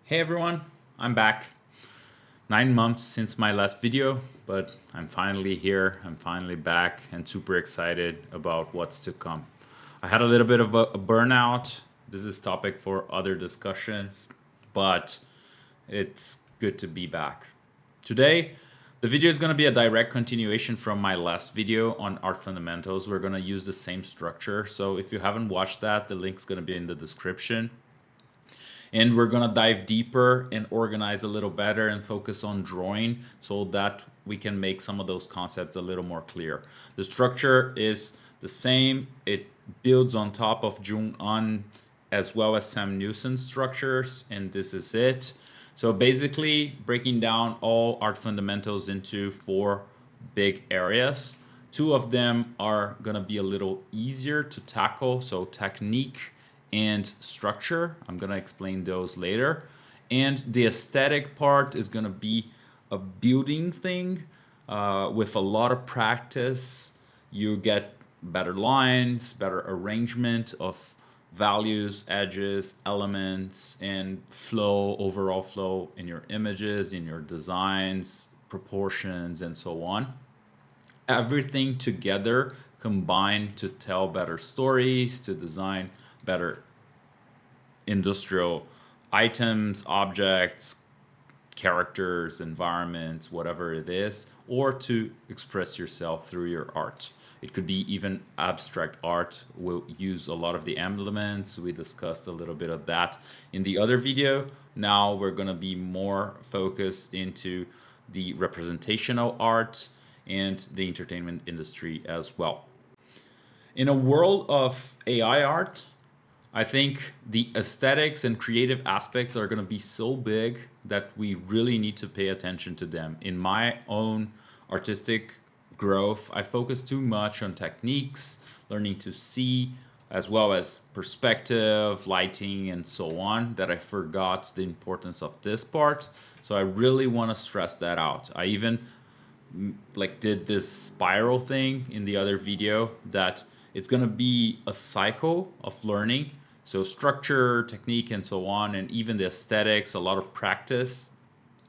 Hey everyone, I'm back. 9 months since my last video, but I'm finally here. I'm finally back and super excited about what's to come. I had a little bit of a burnout. This is topic for other discussions, but it's good to be back. Today, the video is going to be a direct continuation from my last video on art fundamentals. We're going to use the same structure. So if you haven't watched that, the link's going to be in the description. And we're gonna dive deeper and organize a little better and focus on drawing so that we can make some of those concepts a little more clear. The structure is the same. It builds on top of Jung An as well as Sam Newson's structures, and this is it. So basically breaking down all art fundamentals into four big areas. Two of them are gonna be a little easier to tackle, so technique and structure. I'm gonna explain those later. And the aesthetic part is gonna be a building thing with a lot of practice. You get better lines, better arrangement of values, edges, elements, and flow, overall flow in your images, in your designs, proportions, and so on. Everything together combined to tell better stories, to design better industrial items, objects, characters, environments, whatever it is, or to express yourself through your art. It could be even abstract art. We'll use a lot of the elements. We discussed a little bit of that in the other video. Now we're going to be more focused into the representational art and the entertainment industry as well. In a world of AI art, I think the aesthetics and creative aspects are going to be so big that we really need to pay attention to them. In my own artistic growth, I focus too much on techniques, learning to see, as well as perspective, lighting, and so on, that I forgot the importance of this part. So I really want to stress that out. I even did this spiral thing in the other video that it's going to be a cycle of learning. So structure, technique, and so on, and even the aesthetics, a lot of practice,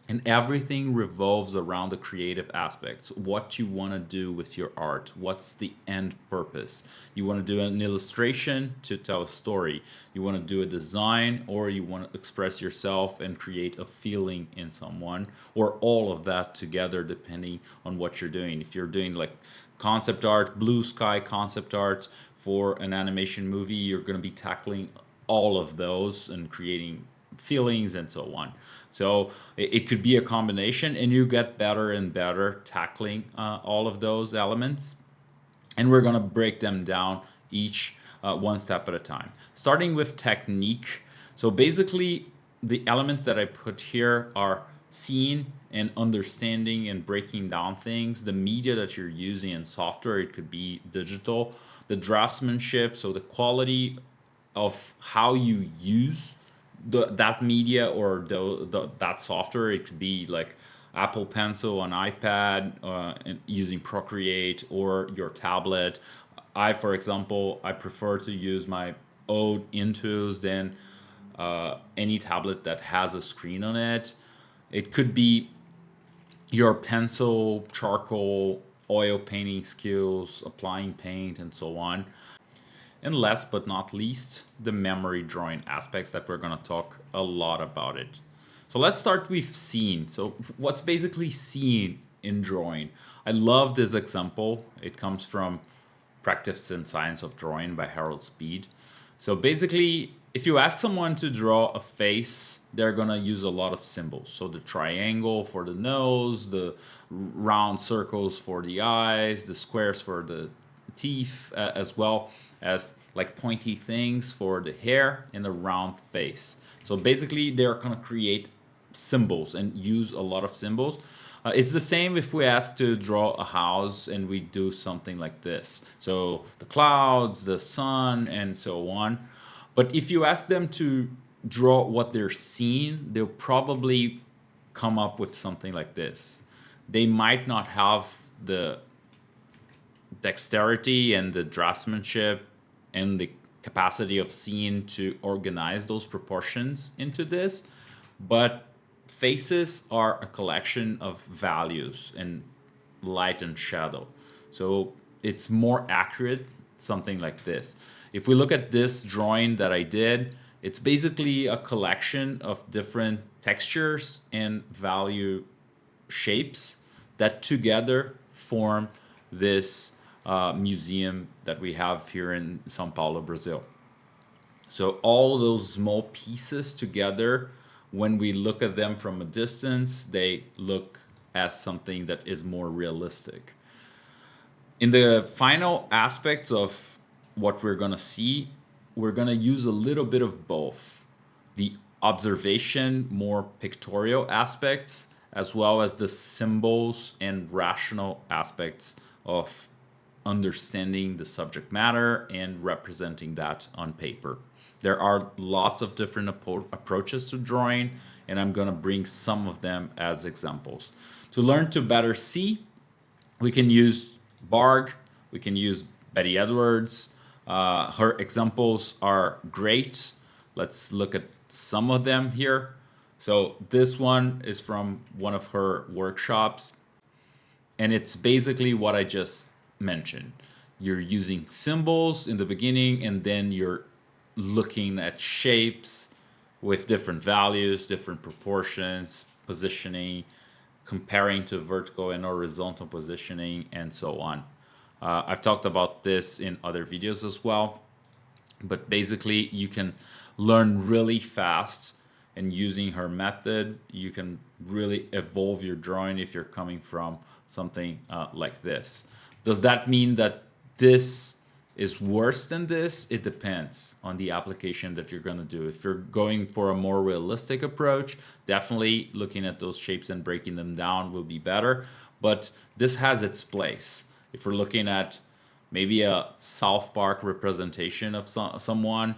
and everything revolves around the creative aspects. What you want to do with your art. What's the end purpose? You want to do an illustration to tell a story. You want to do a design, or you want to express yourself and create a feeling in someone, or all of that together depending on what you're doing. If you're doing like concept art, blue sky concept art for an animation movie, you're going to be tackling all of those and creating feelings and so on. So it could be a combination, and you get better and better tackling all of those elements. And we're going to break them down each one step at a time, starting with technique. So basically, the elements that I put here are seeing and understanding and breaking down things, the media that you're using in software. It could be digital, the draftsmanship, so the quality of how you use that media or that software. It could be like Apple Pencil on iPad, using Procreate, or your tablet. For example, I prefer to use my old Intuos than any tablet that has a screen on it. It could be your pencil, charcoal, oil painting skills, applying paint, and so on. And last but not least, the memory drawing aspects that we're going to talk a lot about it. So let's start with scene. So what's basically scene in drawing? I love this example. It comes from Practice and Science of Drawing by Harold Speed. So basically, if you ask someone to draw a face, they're going to use a lot of symbols. So the triangle for the nose, the round circles for the eyes, the squares for the teeth, as well as like pointy things for the hair and a round face. So basically, they're going to create symbols and use a lot of symbols. It's the same if we ask to draw a house and we do something like this. So the clouds, the sun, and so on. But if you ask them to draw what they're seeing, they'll probably come up with something like this. They might not have the dexterity and the draftsmanship and the capacity of seeing to organize those proportions into this, But faces are a collection of values and light and shadow. So it's more accurate, something like this. If we look at this drawing that I did, it's basically a collection of different textures and value shapes that together form this museum that we have here in Sao Paulo, Brazil. So all those small pieces together, when we look at them from a distance, they look as something that is more realistic. In the final aspects of what we're going to see, we're going to use a little bit of both. The observation, more pictorial aspects, as well as the symbols and rational aspects of understanding the subject matter and representing that on paper. There are lots of different approaches to drawing, and I'm going to bring some of them as examples. To learn to better see, we can use Bargh, we can use Betty Edwards. Her examples are great. Let's look at some of them here. So this one is from one of her workshops, and it's basically what I just mentioned. You're using symbols in the beginning, and then you're looking at shapes with different values, different proportions, positioning, comparing to vertical and horizontal positioning, and so on. I've talked about this in other videos as well, but basically you can learn really fast, and using her method, you can really evolve your drawing if you're coming from something like this. Does that mean that this is worse than this? It depends on the application that you're going to do. If you're going for a more realistic approach, definitely looking at those shapes and breaking them down will be better. But this has its place. If we're looking at maybe a South Park representation of someone,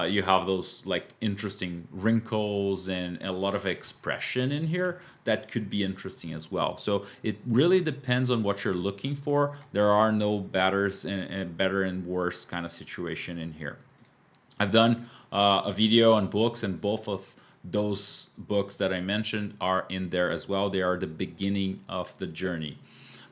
you have those like interesting wrinkles and a lot of expression in here that could be interesting as well. So it really depends on what you're looking for. There are no betters and better and worse kind of situation in here. I've done a video on books, and both of those books that I mentioned are in there as well. They are the beginning of the journey.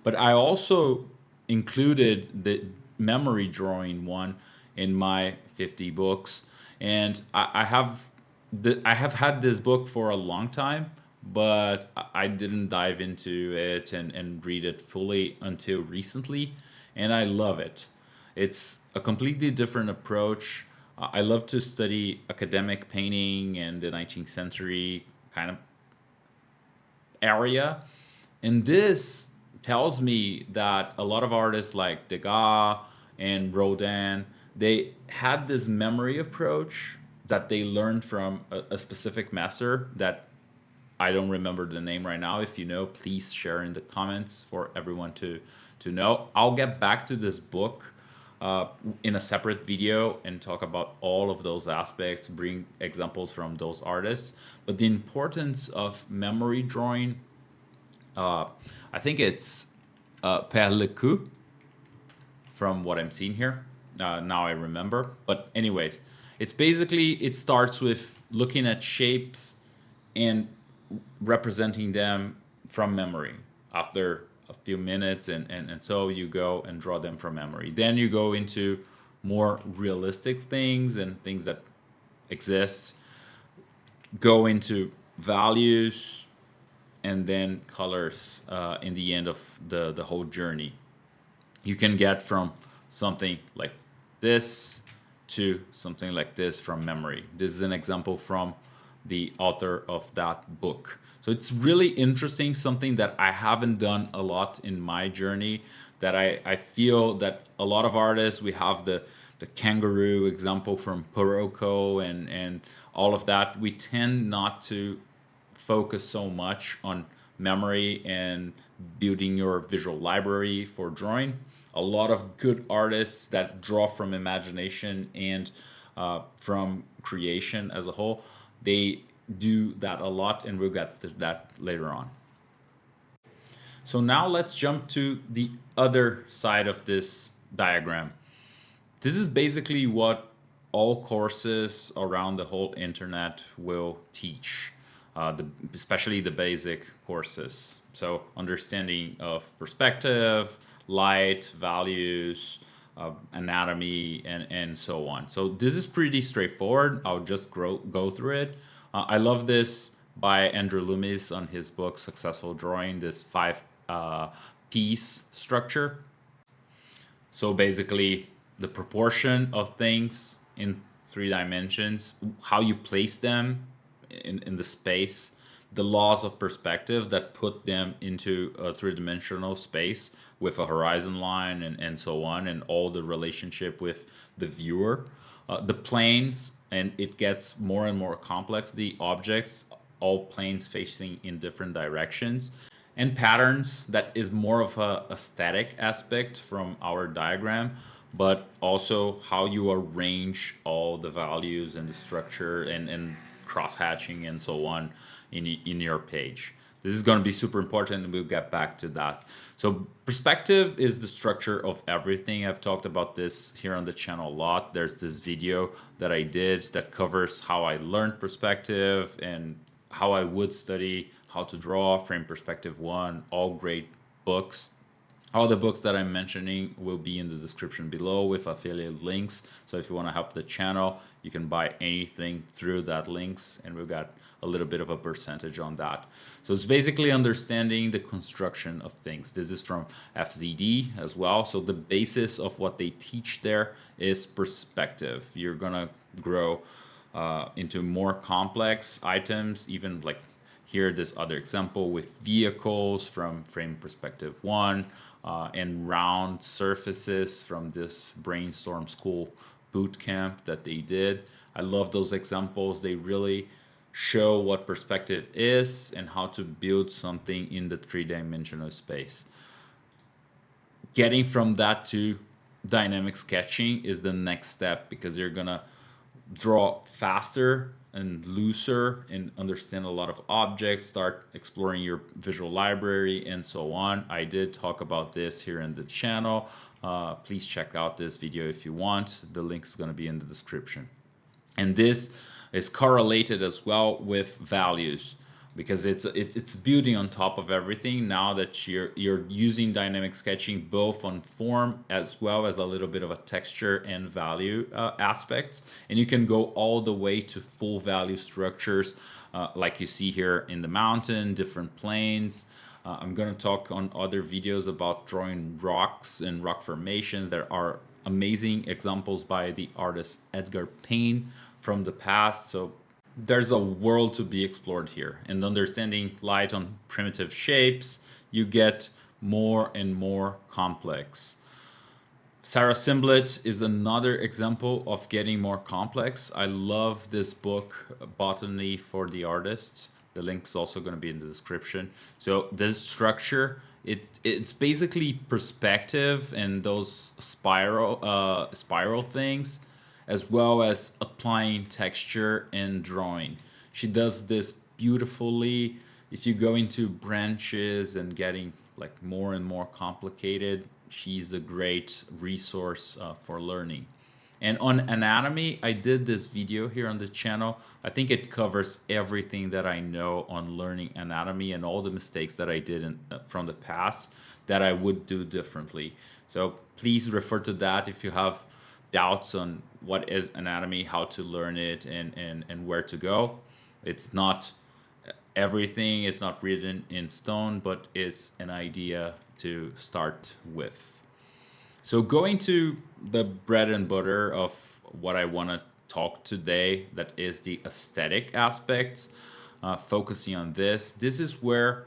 But I also included the memory drawing one in my 50 books, and I have had this book for a long time, but I didn't dive into it and read it fully until recently, and I love it. It's a completely different approach. I love to study academic painting and the 19th century kind of area, and this tells me that a lot of artists like Degas and Rodin, they had this memory approach that they learned from a specific master that I don't remember the name right now. If you know, please share in the comments for everyone to know. I'll get back to this book in a separate video and talk about all of those aspects, bring examples from those artists. But the importance of memory drawing, I think it's Père Lecoux, from what I'm seeing here. Now I remember. But anyways, it's basically, it starts with looking at shapes and representing them from memory after a few minutes, and so you go and draw them from memory. Then you go into more realistic things and things that exist, go into values, and then colors in the end of the whole journey. You can get from something like this to something like this from memory. This is an example from the author of that book. So it's really interesting, something that I haven't done a lot in my journey, that I feel that a lot of artists, we have the kangaroo example from Poroko and all of that. We tend not to focus so much on memory and building your visual library for drawing. A lot of good artists that draw from imagination and from creation as a whole, they do that a lot, and we'll get to that later on. So now let's jump to the other side of this diagram. This is basically what all courses around the whole internet will teach. especially the basic courses. So understanding of perspective, light, values, anatomy, and so on. So this is pretty straightforward. I'll just go through it. I love this by Andrew Loomis on his book Successful Drawing, this five piece structure. So basically, the proportion of things in 3 dimensions, how you place them in the space, the laws of perspective that put them into a 3 dimensional space with a horizon line and so on, and all the relationship with the viewer. The planes, and it gets more and more complex, the objects, all planes facing in different directions, and patterns that is more of a static aspect from our diagram, but also how you arrange all the values and the structure and cross hatching and so on in your page. This is going to be super important, and we'll get back to that. So perspective is the structure of everything. I've talked about this here on the channel a lot. There's this video that I did that covers how I learned perspective and how I would study how to draw, Frame Perspective 1, all great books. All the books that I'm mentioning will be in the description below with affiliate links. So if you want to help the channel, you can buy anything through that links, and we've got a little bit of a percentage on that. So it's basically understanding the construction of things. This is from FZD as well. So the basis of what they teach there is perspective. You're gonna grow into more complex items, even like here, this other example with vehicles from Frame Perspective 1, and round surfaces from this Brainstorm School bootcamp that they did. I love those examples. They really show what perspective is and how to build something in the 3 dimensional space. Getting from that to dynamic sketching is the next step, because you're gonna draw faster and looser and understand a lot of objects, start exploring your visual library and so on. I did talk about this here in the channel. Please check out this video if you want. The link is going to be in the description. And this is correlated as well with values, because it's building on top of everything. Now that you're using dynamic sketching both on form as well as a little bit of a texture and value aspects, and you can go all the way to full value structures, like you see here in the mountain, different planes. I'm going to talk on other videos about drawing rocks and rock formations. There are amazing examples by the artist Edgar Payne from the past. So there's a world to be explored here, and understanding light on primitive shapes, you get more and more complex. Sarah Simblett is another example of getting more complex. I love this book, Botany for the Artists. The link is also going to be in the description. So this structure, it's basically perspective and those spiral things, as well as applying texture and drawing. She does this beautifully. If you go into branches and getting like more and more complicated, she's a great resource for learning. And on anatomy, I did this video here on the channel. I think it covers everything that I know on learning anatomy and all the mistakes that I did from the past that I would do differently. So please refer to that if you have doubts on what is anatomy, how to learn it, and where to go. It's not everything, it's not written in stone, but it's an idea to start with. So going to the bread and butter of what I want to talk today, that is the aesthetic aspects, focusing on this. This is where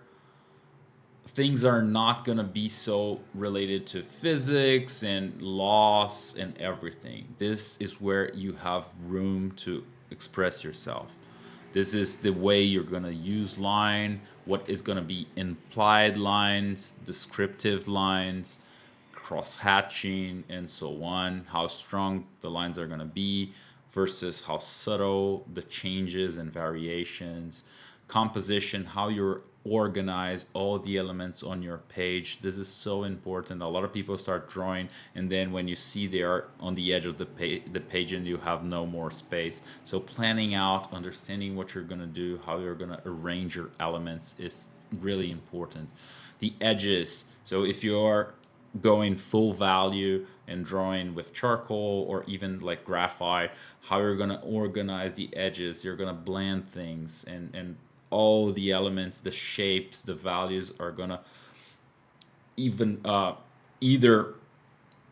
things are not going to be so related to physics and laws and everything. This is where you have room to express yourself. This is the way you're going to use line, what is going to be implied lines, descriptive lines, cross-hatching, and so on, how strong the lines are going to be versus how subtle the changes and variations, composition, how you organize all the elements on your page. This is so important. A lot of people start drawing, and then when you see they are on the edge of the page and you have no more space. So planning out, understanding what you're going to do, how you're going to arrange your elements is really important. The edges. So if you're going full value and drawing with charcoal or even like graphite, how you're going to organize the edges, you're going to blend things, and all the elements, the shapes, the values are going to even either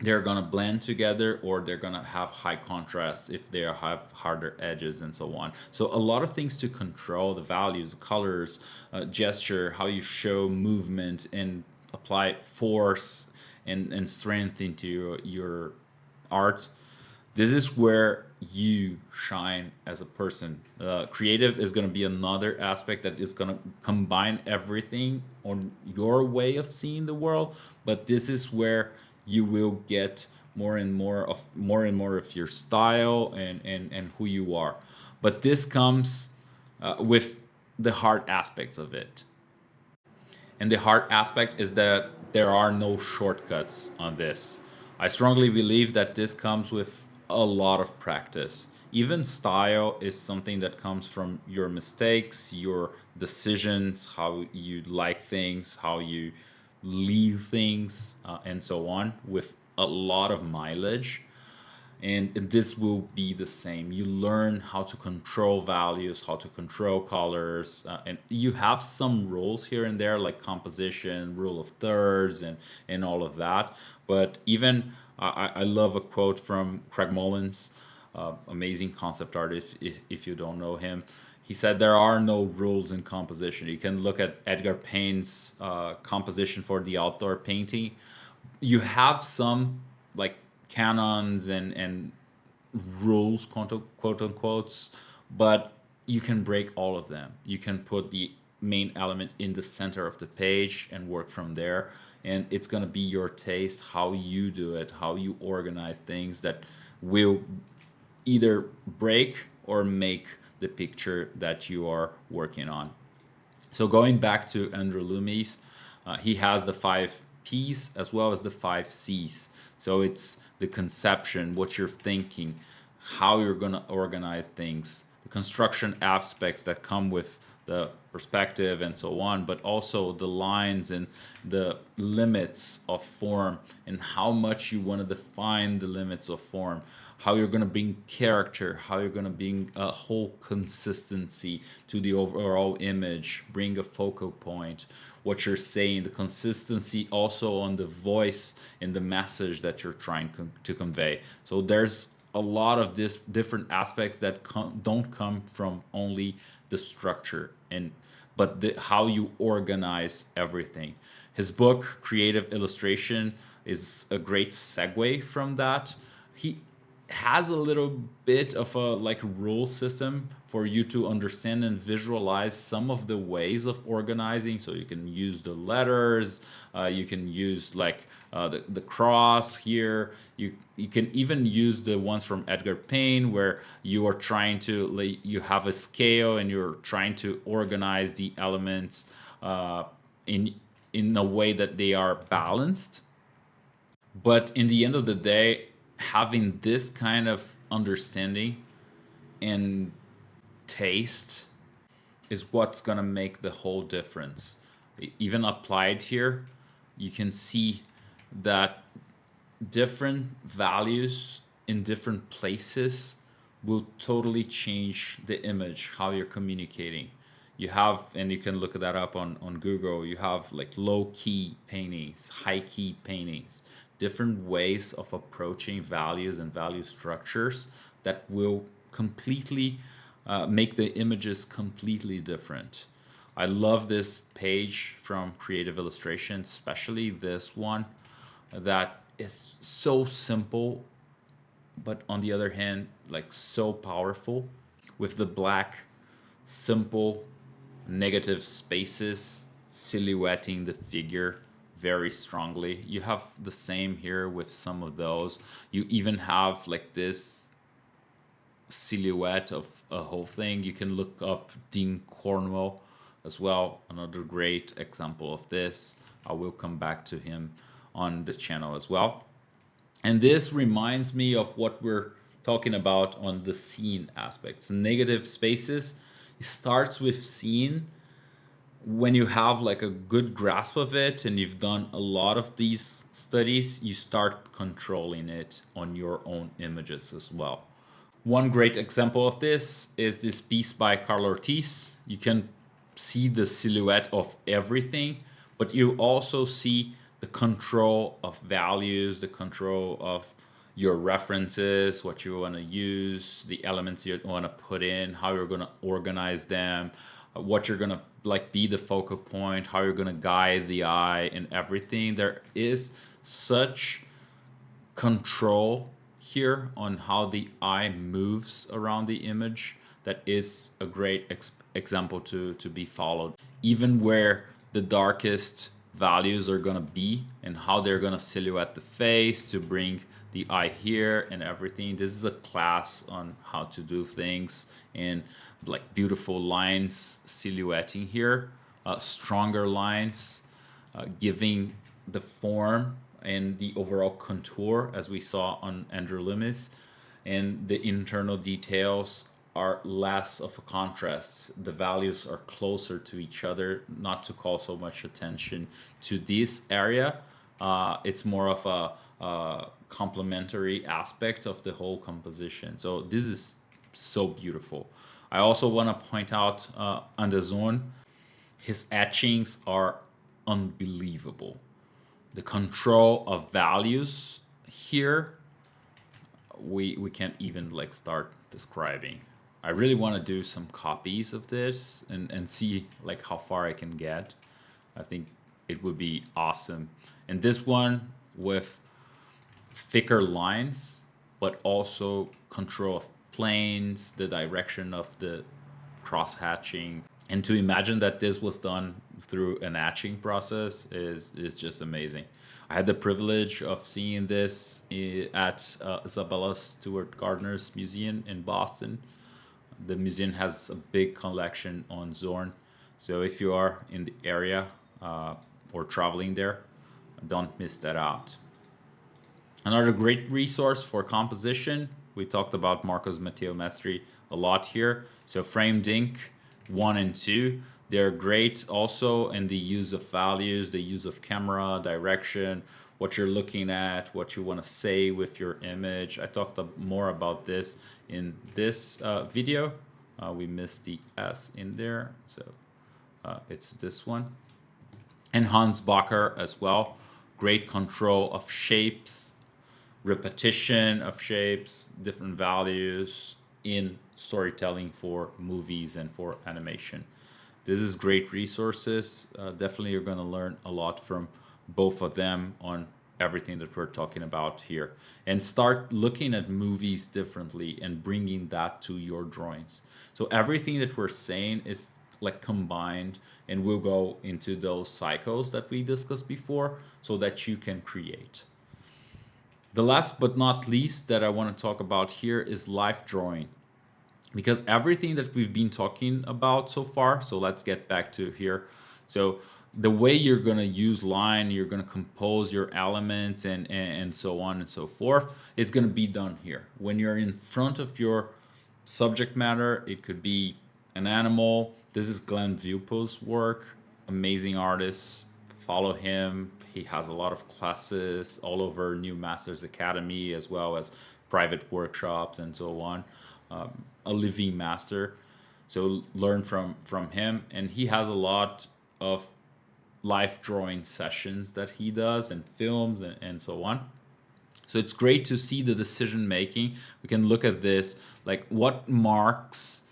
they're going to blend together or they're going to have high contrast if they have harder edges and so on. So a lot of things to control: the values, colors, gesture, how you show movement and apply force and strength into your art. This is where you shine as a person. Creative is going to be another aspect that is going to combine everything on your way of seeing the world, but this is where you will get more and more of your style and who you are. But this comes with the hard aspects of it. And the hard aspect is that there are no shortcuts on this. I strongly believe that this comes with a lot of practice. Even style is something that comes from your mistakes, your decisions, how you like things, how you leave things, and so on, with a lot of mileage. And this will be the same. You learn how to control values, how to control colors, and you have some rules here and there, like composition, rule of thirds, and all of that. But even I love a quote from Craig Mullins, amazing concept artist. If you don't know him, he said there are no rules in composition. You can look at Edgar Payne's composition for the outdoor painting. You have some like canons and rules, quote unquote, but you can break all of them. You can put the main element in the center of the page and work from there. And it's going to be your taste, how you do it, how you organize things, that will either break or make the picture that you are working on. So going back to Andrew Loomis, he has the 5 P's as well as the 5 C's. So it's the conception, what you're thinking, how you're going to organize things, the construction aspects that come with the perspective and so on, but also the lines and the limits of form and how much you want to define the limits of form, how you're going to bring character, how you're going to bring a whole consistency to the overall image, bring a focal point, what you're saying, the consistency also on the voice and the message that you're trying to convey. So there's a lot of this different aspects that don't come from only the structure but how you organize everything. His book Creative Illustration is a great segue from that. He has a little bit of a like rule system for you to understand and visualize some of the ways of organizing. So you can use the letters, you can use like the cross here. You can even use the ones from Edgar Payne, where you are trying to like, you have a scale and you're trying to organize the elements in a way that they are balanced. But in the end of the day, having this kind of understanding and taste is what's going to make the whole difference. Even applied here, you can see that different values in different places will totally change the image, how you're communicating. You have, and you can look that up on Google, you have like low key paintings, high key paintings, different ways of approaching values and value structures that will completely make the images completely different. I love this page from Creative Illustration, especially this one, that is so simple, but on the other hand, like so powerful, with the black, simple, negative spaces silhouetting the figure very strongly. You have the same here with some of those. You even have like this silhouette of a whole thing. You can look up Dean Cornwell as well. Another great example of this. I will come back to him on the channel as well. And this reminds me of what we're talking about on the scene aspects. Negative spaces, it starts with scene. When you have like a good grasp of it and you've done a lot of these studies, you start controlling it on your own images as well. One great example of this is this piece by Carl Ortiz. You can see the silhouette of everything, but you also see the control of values, the control of your references, what you want to use, the elements you want to put in, how you're going to organize them, what you're going to like be the focal point, how you're going to guide the eye and everything. There is such control here on how the eye moves around the image that is a great example to be followed. Even where the darkest values are gonna be and how they're gonna silhouette the face to bring the eye here and everything. This is a class on how to do things and like beautiful lines silhouetting here, stronger lines, giving the form and the overall contour as we saw on Andrew Loomis, and the internal details are less of a contrast. The values are closer to each other, not to call so much attention to this area. It's more of a complementary aspect of the whole composition. So this is so beautiful. I also want to point out Anderson, his etchings are unbelievable. The control of values here, we can't even like start describing. I really want to do some copies of this and see like how far I can get. I think it would be awesome. And this one with thicker lines, but also control of planes, the direction of the cross hatching. And to imagine that this was done through an etching process is just amazing. I had the privilege of seeing this at Isabella Stewart Gardner's museum in Boston. The museum has a big collection on Zorn. So if you are in the area or traveling there, don't miss that out. Another great resource for composition, we talked about Marcos Matteo Mestri a lot here. So Framed Ink 1 and 2, they're great also in the use of values, the use of camera, direction, what you're looking at, what you want to say with your image. I talked more about this in this video. We missed the S in there, so it's this one. And Hans Bacher as well. Great control of shapes, repetition of shapes, different values in storytelling for movies and for animation. This is great resources. Definitely you're going to learn a lot from both of them on everything that we're talking about here. And start looking at movies differently and bringing that to your drawings. So everything that we're saying is like combined, and we'll go into those cycles that we discussed before so that you can create. The last but not least that I want to talk about here is life drawing. Because everything that we've been talking about so far, so let's get back to here. So the way you're going to use line, you're going to compose your elements and so on and so forth, is going to be done here. When you're in front of your subject matter, it could be an animal. This is Glenn Vilpo's work, amazing artist. Follow him. He has a lot of classes all over New Masters Academy, as well as private workshops and so on. A living master, so learn from him. And he has a lot of life drawing sessions that he does and films and so on. So it's great to see the decision making. We can look at this, like what marks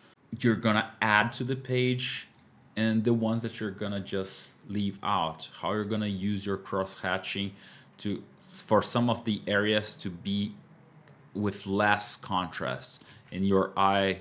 you're gonna add to the page and the ones that you're gonna just leave out, how you're gonna use your cross hatching to for some of the areas to be with less contrast, and your eye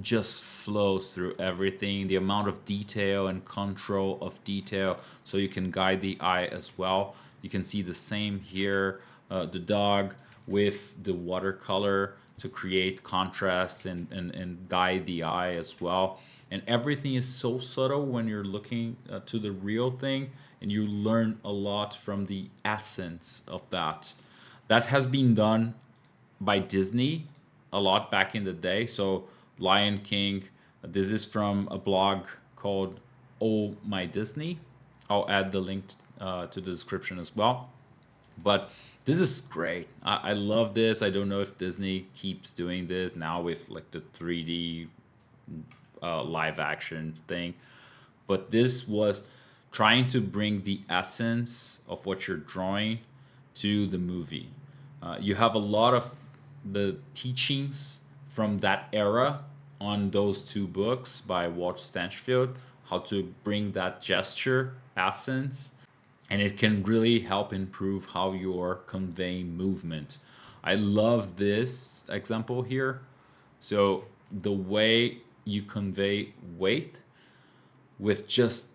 just flows through everything, the amount of detail and control of detail, so you can guide the eye as well. You can see the same here, the dog with the watercolor. to create contrasts and guide the eye as well. And everything is so subtle when you're looking to the real thing, and you learn a lot from the essence of that. That has been done by Disney a lot back in the day. So Lion King, this is from a blog called Oh My Disney. I'll add the link to the description as well. But this is great. I love this. I don't know if Disney keeps doing this now with like the 3D live action thing, but this was trying to bring the essence of what you're drawing to the movie. You have a lot of the teachings from that era on those two books by Walt Stanchfield, how to bring that gesture essence, and it can really help improve how you're conveying movement. I love this example here. So the way you convey weight with just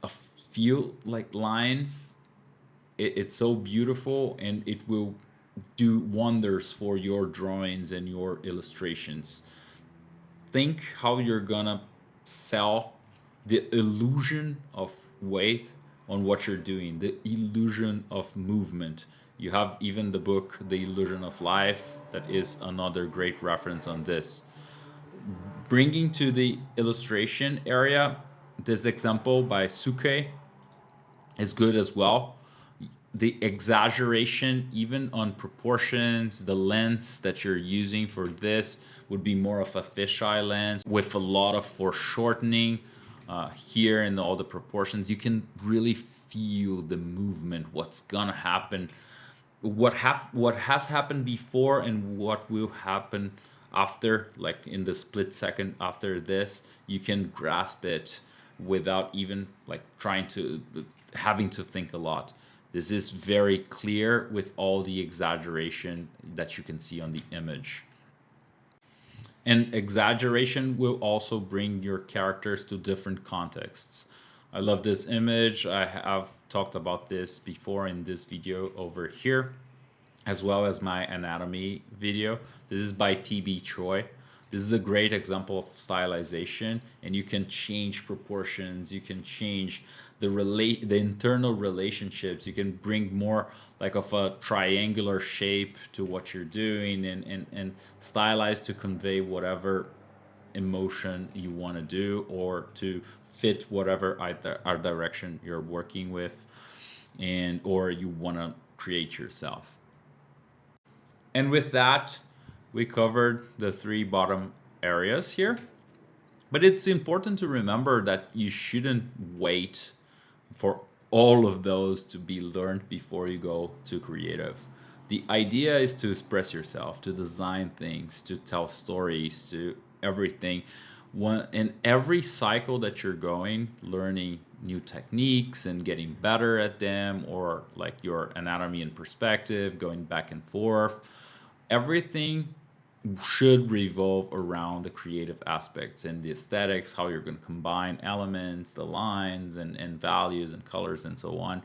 a few like lines, it's so beautiful, and it will do wonders for your drawings and your illustrations. Think how you're gonna sell the illusion of weight on what you're doing, the illusion of movement. You have even the book The Illusion of Life, that is another great reference on this. Bringing to the illustration area, this example by Suke is good as well. The exaggeration, even on proportions, the lens that you're using for this would be more of a fisheye lens with a lot of foreshortening here in all the proportions. You can really feel the movement, what's gonna happen, what has happened before, and what will happen after, like in the split second after this. You can grasp it without even like trying to having to think a lot. This is very clear with all the exaggeration that you can see on the image. And exaggeration will also bring your characters to different contexts. I love this image. I have talked about this before in this video over here, as well as my anatomy video. This is by TB Choi. This is a great example of stylization, and you can change proportions, you can change the internal relationships, you can bring more like of a triangular shape to what you're doing, and stylize to convey whatever emotion you want to do, or to fit whatever art direction you're working with, and or you want to create yourself. And with that, we covered the three bottom areas here. But it's important to remember that you shouldn't wait for all of those to be learned before you go to creative. The idea is to express yourself, to design things, to tell stories, to everything. In every cycle that you're going, learning new techniques and getting better at them, or like your anatomy and perspective, going back and forth, everything should revolve around the creative aspects and the aesthetics, how you're going to combine elements, the lines and values and colors and so on.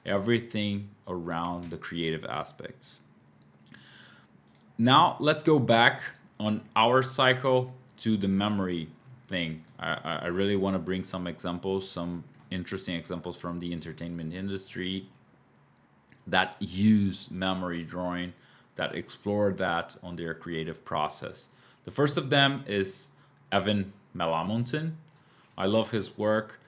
Everything around the creative aspects. Now let's go back on our cycle to the memory thing. I really want to bring some examples, some interesting examples from the entertainment industry that use memory drawing, that explore that on their creative process. The first of them is Evan Melamonten. I love his work.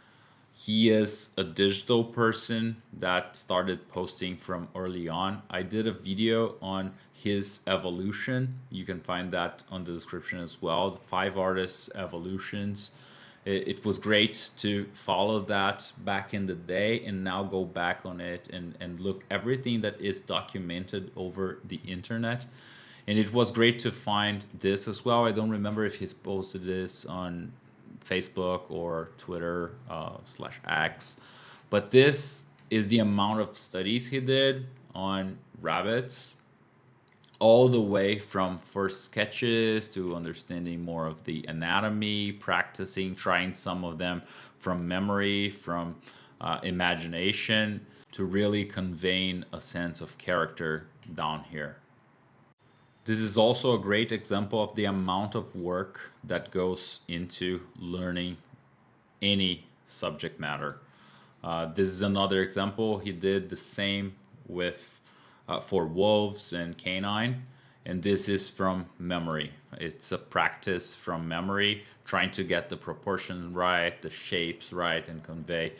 He is a digital person that started posting from early on. I did a video on his evolution. You can find that on the description as well. The 5 artists evolutions. It was great to follow that back in the day, and now go back on it and look everything that is documented over the internet. And it was great to find this as well. I don't remember if he's posted this on Facebook or Twitter /X, but this is the amount of studies he did on rabbits, all the way from first sketches to understanding more of the anatomy, practicing, trying some of them from memory, from imagination, to really conveying a sense of character down here. This is also a great example of the amount of work that goes into learning any subject matter. This is another example. He did the same with for wolves and canine, and this is from memory. It's a practice from memory, trying to get the proportion right, the shapes right, and convey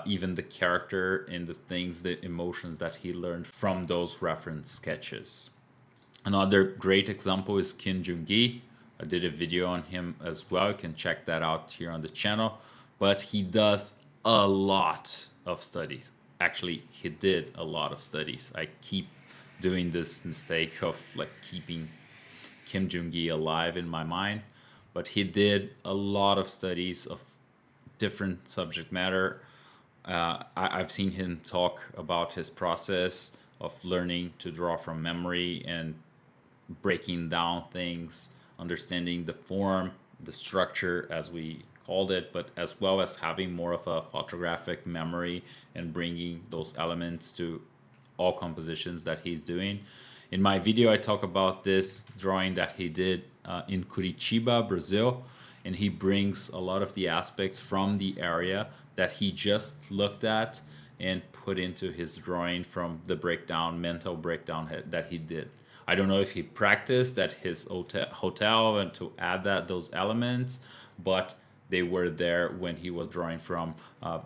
even the character and the things, the emotions that he learned from those reference sketches. Another great example is Kim Jung-gi. I did a video on him as well. You can check that out here on the channel. But he does a lot of studies. Actually, he did a lot of studies. I keep doing this mistake of like keeping Kim Jung-gi alive in my mind. But he did a lot of studies of different subject matter. I've seen him talk about his process of learning to draw from memory and breaking down things, understanding the form, the structure as we called it, but as well as having more of a photographic memory and bringing those elements to all compositions that he's doing. In my video, I talk about this drawing that he did in Curitiba, Brazil, and he brings a lot of the aspects from the area that he just looked at and put into his drawing from the breakdown, mental breakdown that he did. I don't know if he practiced at his hotel and to add those elements, but they were there when he was drawing from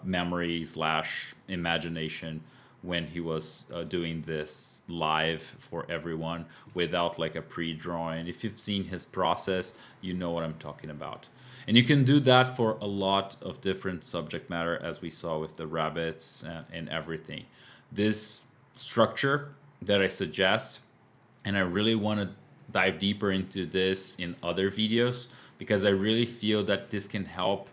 memory / imagination when he was doing this live for everyone without like a pre-drawing. If you've seen his process, you know what I'm talking about. And you can do that for a lot of different subject matter, as we saw with the rabbits and everything. This structure that I suggest, and I really want to dive deeper into this in other videos, because I really feel that this can help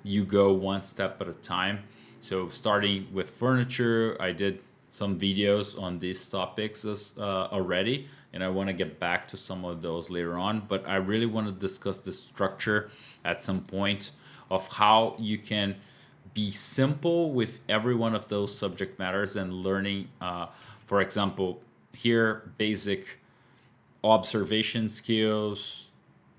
you go one step at a time. So starting with furniture, I did some videos on these topics already, and I want to get back to some of those later on. But I really want to discuss the structure at some point of how you can be simple with every one of those subject matters and learning, for example, here, basic observation skills,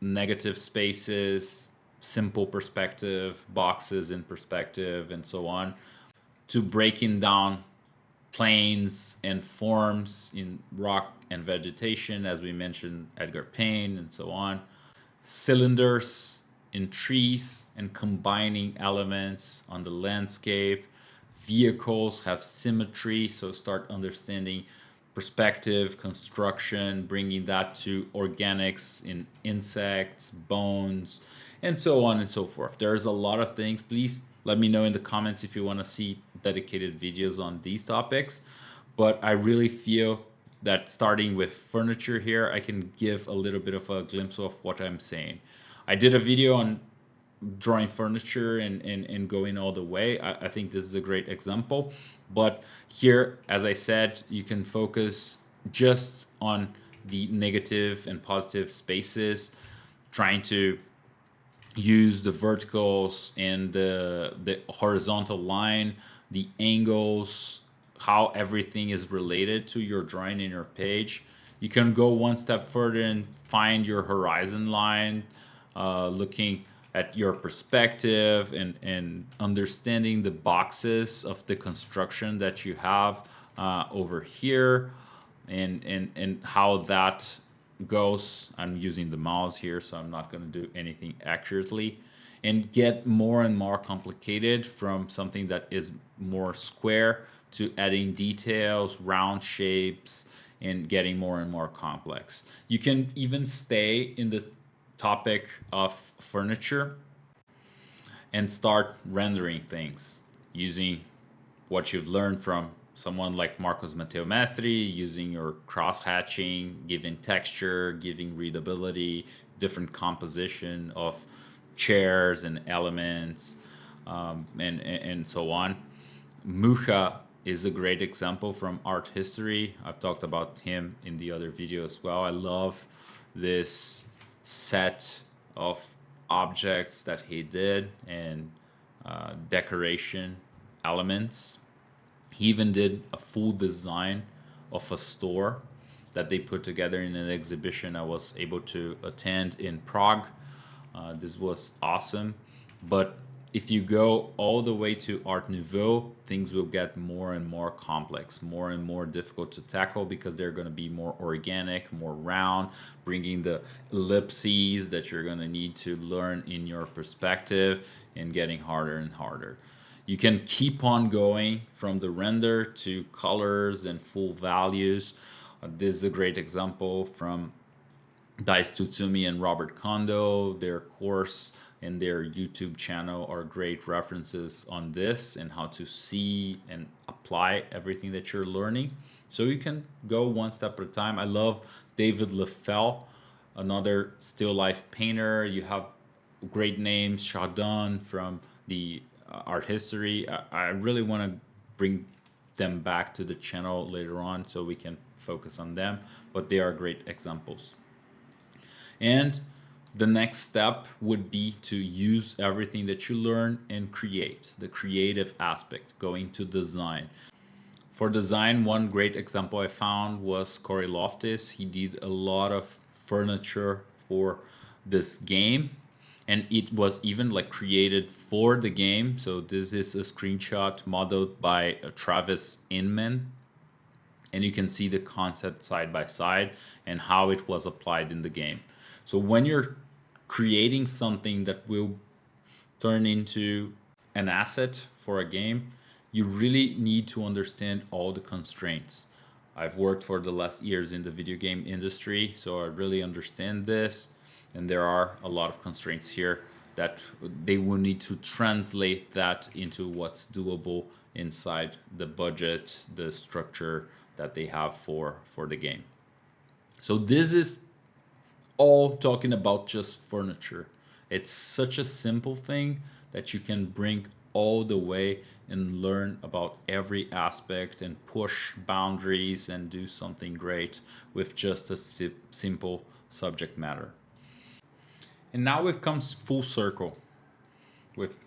negative spaces, simple perspective, boxes in perspective, and so on, to breaking down planes and forms in rock and vegetation, as we mentioned, Edgar Payne, and so on, cylinders in trees and combining elements on the landscape. Vehicles have symmetry, so start understanding perspective, construction, bringing that to organics in insects, bones, and so on and so forth. There's a lot of things. Please let me know in the comments if you want to see dedicated videos on these topics. But I really feel that starting with furniture here, I can give a little bit of a glimpse of what I'm saying. I did a video on drawing furniture and going all the way. I think this is a great example. But here, as I said, you can focus just on the negative and positive spaces, trying to use the verticals and the horizontal line, the angles, how everything is related to your drawing in your page. You can go one step further and find your horizon line, looking at your perspective and understanding the boxes of the construction that you have over here, and how that goes. I'm using the mouse here, so I'm not going to do anything accurately, and get more and more complicated from something that is more square to adding details, round shapes, and getting more and more complex. You can even stay in the topic of furniture and start rendering things using what you've learned from someone like Marcos Matteo Mastri, using your cross hatching, giving texture, giving readability, different composition of chairs and elements, and so on. Mucha is a great example from art history. I've talked about him in the other video as well. I love this set of objects that he did and decoration elements. He even did a full design of a store that they put together in an exhibition I was able to attend in Prague. This was awesome. But if you go all the way to Art Nouveau, things will get more and more complex, more and more difficult to tackle because they're going to be more organic, more round, bringing the ellipses that you're going to need to learn in your perspective and getting harder and harder. You can keep on going from the render to colors and full values. This is a great example from Dice Tutsumi and Robert Kondo. Their course and their YouTube channel are great references on this and how to see and apply everything that you're learning. So you can go one step at a time. I love David Leffel, another still life painter. You have great names, Chardin from the art history. I really want to bring them back to the channel later on so we can focus on them, but they are great examples. And the next step would be to use everything that you learn and create, the creative aspect, going to design. For design, one great example I found was Corey Loftis. He did a lot of furniture for this game, and it was even like created for the game. So this is a screenshot modeled by Travis Inman, and you can see the concept side by side and how it was applied in the game. So when you're creating something that will turn into an asset for a game, you really need to understand all the constraints. I've worked for the last years in the video game industry, so I really understand this. And there are a lot of constraints here that they will need to translate that into what's doable inside the budget, the structure that they have for the game. So this is all talking about just furniture. It's such a simple thing that you can bring all the way and learn about every aspect and push boundaries and do something great with just a simple subject matter. And now it comes full circle with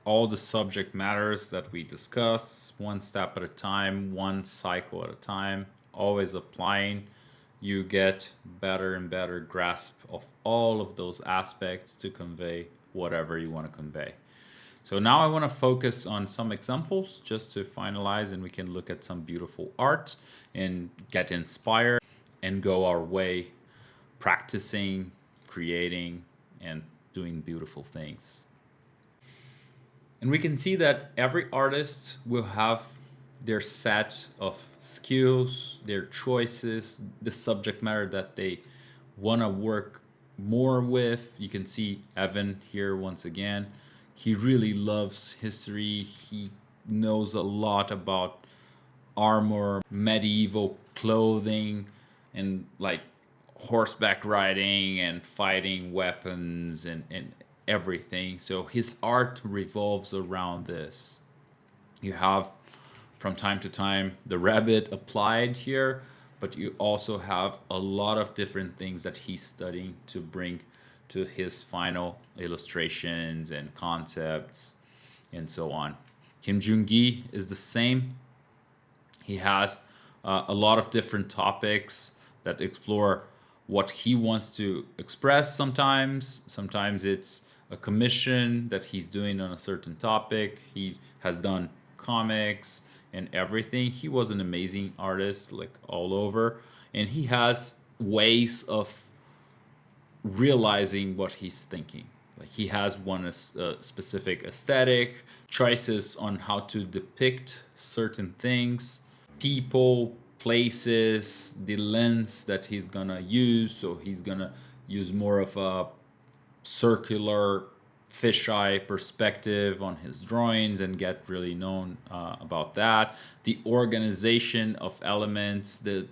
all the subject matters that we discuss, one step at a time, one cycle at a time, always applying. You get better and better grasp of all of those aspects to convey whatever you want to convey. So now I want to focus on some examples just to finalize, and we can look at some beautiful art and get inspired and go our way practicing, creating, and doing beautiful things. And we can see that every artist will have their set of skills, their choices, the subject matter that they want to work more with. You can see Evan here once again. He really loves history. He knows a lot about armor, medieval clothing, and like horseback riding and fighting weapons and everything. So his art revolves around this. You have from time to time the rabbit applied here, but you also have a lot of different things that he's studying to bring to his final illustrations and concepts and so on. Kim Jung-gi is the same. He has a lot of different topics that explore what he wants to express sometimes. Sometimes it's a commission that he's doing on a certain topic. He has done comics and everything. He was an amazing artist, like all over. And he has ways of realizing what he's thinking. Like he has one specific aesthetic, choices on how to depict certain things, people, places, the lens that he's gonna use. So he's gonna use more of a circular fisheye perspective on his drawings and get really known about that. The organization of elements, the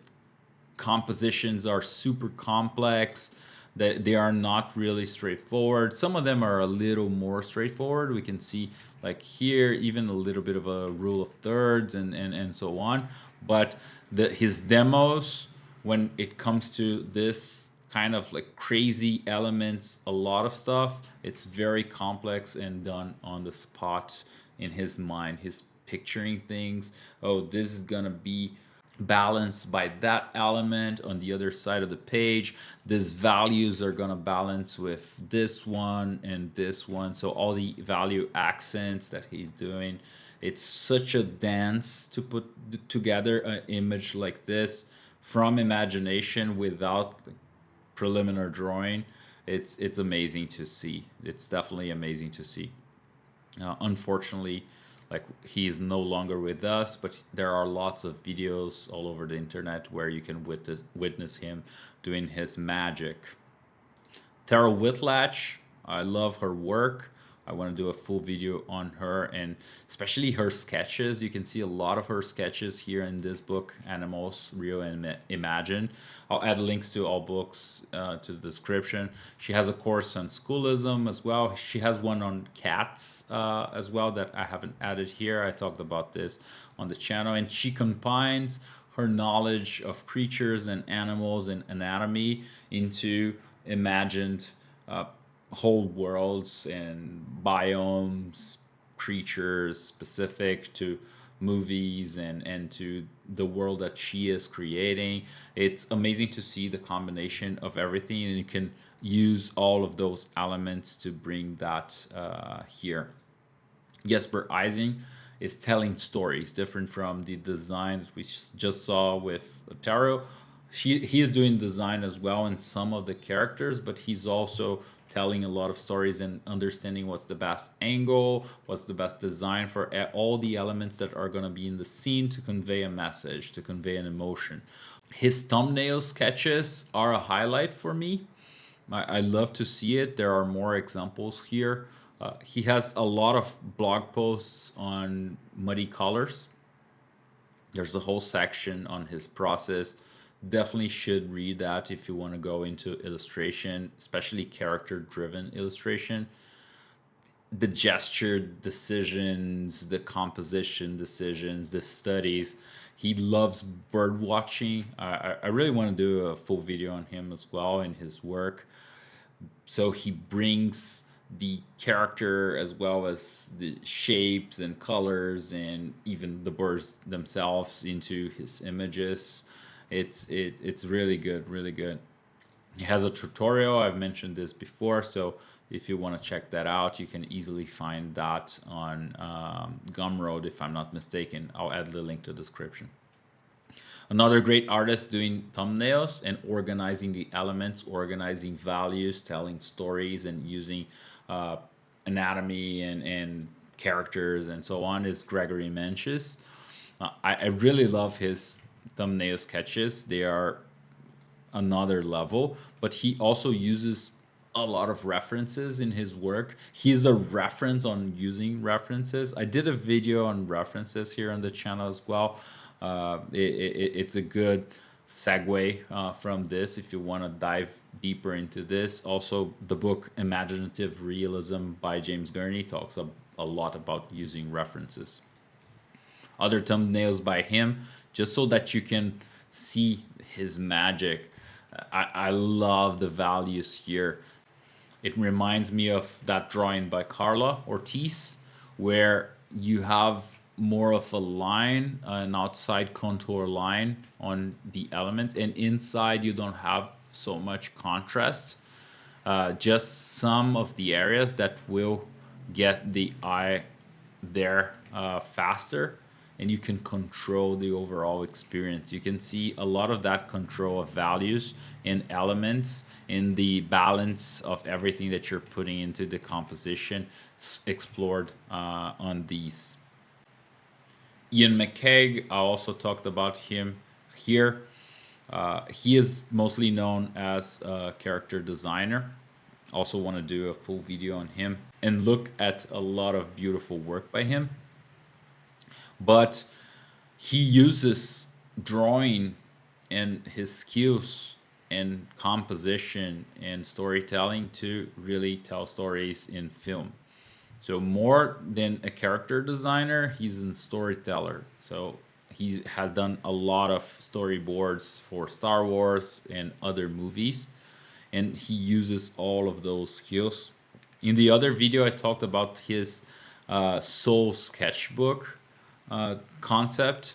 compositions are super complex. They are not really straightforward. Some of them are a little more straightforward. We can see like here even a little bit of a rule of thirds and so on. But his demos, when it comes to this kind of like crazy elements, a lot of stuff, it's very complex and done on the spot in his mind. He's picturing things. Oh, this is gonna be balanced by that element on the other side of the page. These values are going to balance with this one and this one. So all the value accents that he's doing, it's such a dance to put together an image like this from imagination without preliminary drawing. It's amazing to see. It's definitely amazing to see. Unfortunately, like, he is no longer with us, but there are lots of videos all over the internet where you can witness him doing his magic. Tara Whitlatch, I love her work. I want to do a full video on her, and especially her sketches. You can see a lot of her sketches here in this book, Animals, Real and Imagine. I'll add links to all books to the description. She has a course on schoolism as well. She has one on cats as well that I haven't added here. I talked about this on the channel, and she combines her knowledge of creatures and animals and anatomy into imagined whole worlds and biomes, creatures specific to movies and to the world that she is creating. It's amazing to see the combination of everything, and you can use all of those elements to bring that here. Jesper Eising is telling stories different from the design that we just saw with Taro. He is doing design as well in some of the characters, but he's also telling a lot of stories and understanding what's the best angle, what's the best design for all the elements that are going to be in the scene to convey a message, to convey an emotion. His thumbnail sketches are a highlight for me. I love to see it. There are more examples here. He has a lot of blog posts on muddy colors. There's a whole section on his process. Definitely should read that if you want to go into illustration, especially character driven illustration. The gesture decisions, the composition decisions, the studies. He loves bird watching. I really want to do a full video on him as well and his work. So he brings the character as well as the shapes and colors and even the birds themselves into his images. It's really good, really good. He has a tutorial. I've mentioned this before, so if you want to check that out, you can easily find that on Gumroad, if I'm not mistaken. I'll add the link to the description. Another great artist doing thumbnails and organizing the elements, organizing values, telling stories, and using anatomy and characters and so on is Gregory Menches. I really love his thumbnail sketches. They are another level, but he also uses a lot of references in his work. He's a reference on using references. I did a video on references here on the channel as well. It's a good segue from this if you want to dive deeper into this. Also, the book Imaginative Realism by James Gurney talks a lot about using references. Other thumbnails by him, just so that you can see his magic. I love the values here. It reminds me of that drawing by Carla Ortiz, where you have more of a line, an outside contour line on the elements, and inside you don't have so much contrast. Just some of the areas that will get the eye there faster, and you can control the overall experience. You can see a lot of that control of values and elements in the balance of everything that you're putting into the composition explored on these. Ian McCaig, I also talked about him here. He is mostly known as a character designer. Also want to do a full video on him and look at a lot of beautiful work by him. But he uses drawing and his skills and composition and storytelling to really tell stories in film. So more than a character designer, he's a storyteller. So he has done a lot of storyboards for Star Wars and other movies, and he uses all of those skills. In the other video, I talked about his soul sketchbook concept.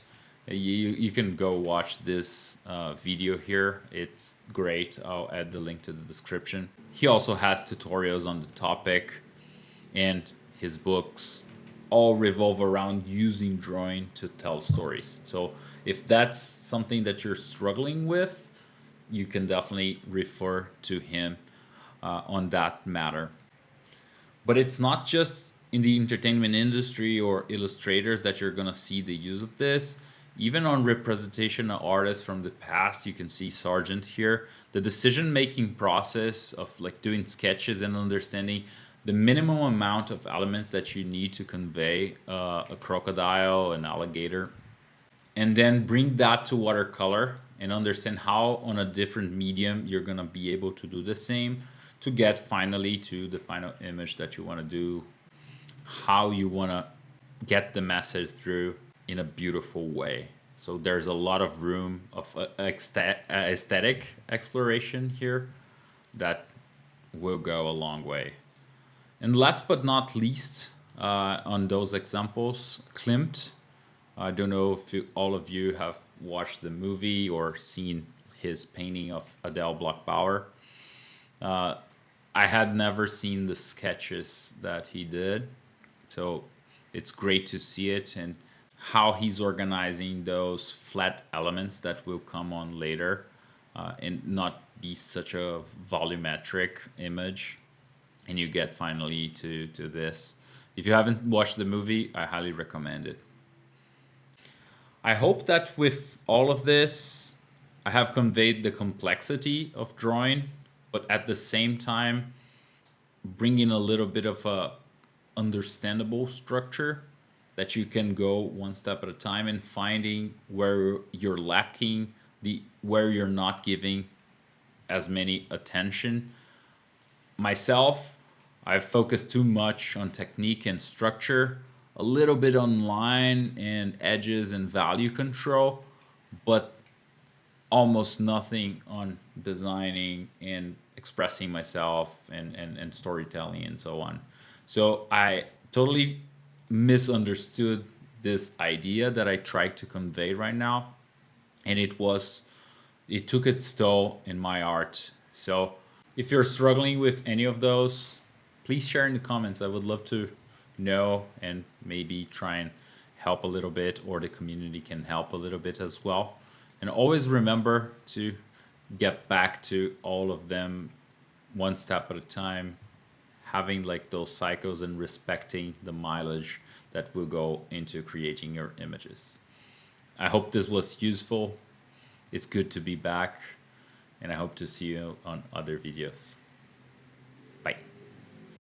You can go watch this video here. It's great. I'll add the link to the description. He also has tutorials on the topic, and his books all revolve around using drawing to tell stories. So if that's something that you're struggling with, you can definitely refer to him on that matter. But it's not just in the entertainment industry or illustrators that you're gonna see the use of this. Even on representation artists from the past, you can see Sargent here. The decision-making process of like doing sketches and understanding the minimum amount of elements that you need to convey a crocodile, an alligator, and then bring that to watercolor and understand how on a different medium you're gonna be able to do the same to get finally to the final image that you want to do, how you want to get the message through in a beautiful way. So there's a lot of room of aesthetic exploration here that will go a long way. And last but not least, on those examples, Klimt. I don't know if all of you have watched the movie or seen his painting of Adele Bloch-Bauer. I had never seen the sketches that he did, so it's great to see it and how he's organizing those flat elements that will come on later and not be such a volumetric image. And you get finally to this. If you haven't watched the movie, I highly recommend it. I hope that with all of this, I have conveyed the complexity of drawing, but at the same time, bringing a little bit of a understandable structure that you can go one step at a time and finding where you're lacking, where you're not giving as many attention. Myself, I've focused too much on technique and structure, a little bit on line and edges and value control, but almost nothing on designing and expressing myself and storytelling and so on. So I totally misunderstood this idea that I tried to convey right now, and it took its toll in my art. So if you're struggling with any of those, please share in the comments. I would love to know and maybe try and help a little bit, or the community can help a little bit as well. And always remember to get back to all of them one step at a time, having like those cycles and respecting the mileage that will go into creating your images. I hope this was useful. It's good to be back, and I hope to see you on other videos.